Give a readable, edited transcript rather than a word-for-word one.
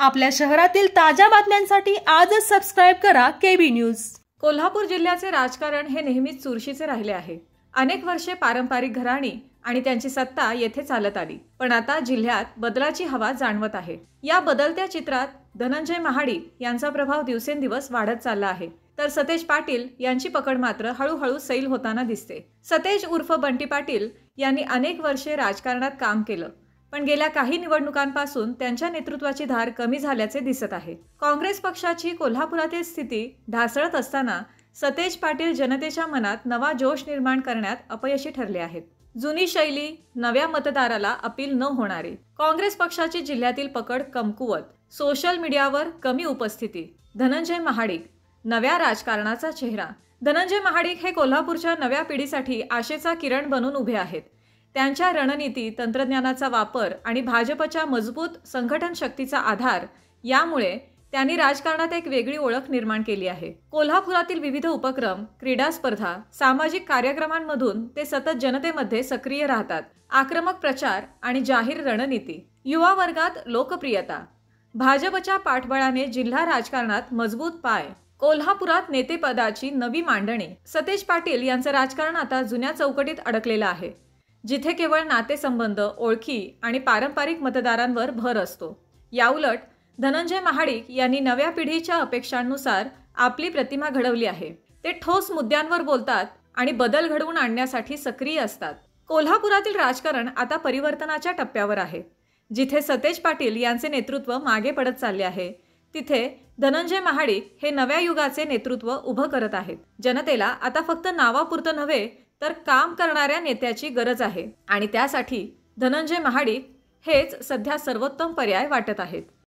आपल्या शहरातील ताज्या बातम्यांसाठी आजच सबस्क्राइब करा केबी न्यूज। कोल्हापूर जिल्ह्याचे राजकारण हे नेहमीच चुरशीचे राहिले आहे। अनेक वर्षे पारंपरिक घराणी आणि त्यांची सत्ता येथे चालत आली, पण आता जिल्ह्यात बदलाची हवा जाणवत आहे। या बदलत्या चित्रात धनंजय महाडिक यांचा प्रभाव दिवसेंदिवस वाढत चालला आहे, तर सतेज पाटील यांची पकड मात्र हळूहळू सैल होताना दिसते। सतेज उर्फ बंटी पाटील यांनी अनेक वर्षे राजकारणात काम केलं, पण गेल्या काही निवडणुकांपासून त्यांच्या नेतृत्वाची धार कमी झाल्याचे दिसत आहे। काँग्रेस पक्षाची कोल्हापुरातील स्थिती ढासळत असताना सतेज पाटील जनतेच्या मनात नवा जोश निर्माण करण्यात अपयशी ठरले आहेत। जुनी शैली, नव्या मतदाराला अपील न होणारे, काँग्रेस पक्षाची जिल्ह्यातील पकड कमकुवत, सोशल मीडियावर कमी उपस्थिती। धनंजय महाडिक नव्या राजकारणाचा चेहरा। धनंजय महाडिक हे कोल्हापूरच्या नव्या पिढीसाठी आशेचा किरण बनून उभे आहेत। त्यांच्या रणनीती, तंत्रज्ञानाचा वापर आणि भाजपच्या मजबूत संघटन शक्तीचा आधार यामुळे त्यांनी राजकारणात एक वेगळी ओळख निर्माण केली आहे। कोल्हापुरातील विविध उपक्रम, क्रीडा स्पर्धा, सामाजिक कार्यक्रमांमधून ते सतत जनतेमध्ये सक्रिय राहतात। आक्रमक प्रचार आणि जाहीर रणनीती, युवा वर्गात लोकप्रियता, भाजपच्या पाठबळाने जिल्हा राजकारणात मजबूत पाय, कोल्हापुरात नेतेपदाची नवी मांडणी। सतेज पाटील यांचं राजकारण आता जुन्या चौकटीत अडकलेलं आहे, जिथे केवळ नातेसंबंध, ओळखी आणि पारंपरिक मतदारांवर भर असतो। याउलट धनंजय महाडिक यांनी नव्या पिढीच्या अपेक्षांनुसार आपली प्रतिमा घडवली आहे। ते ठोस मुद्द्यांवर बोलतात आणि बदल घडवून आणण्यासाठी सक्रिय असतात। कोल्हापुरातील राजकारण आता परिवर्तनाच्या टप्प्यावर आहे। जिथे सतेज पाटील यांचे नेतृत्व मागे पडत चालले आहे, तिथे धनंजय महाडिक हे नव्या युगाचे नेतृत्व उभं करत आहेत। जनतेला आता फक्त नावापुरतं नव्हे, तर काम करणाऱ्या नेत्याची गरज आहे आणि त्यासाठी धनंजय महाडिक हेच सध्या सर्वोत्तम पर्याय वाटत आहेत।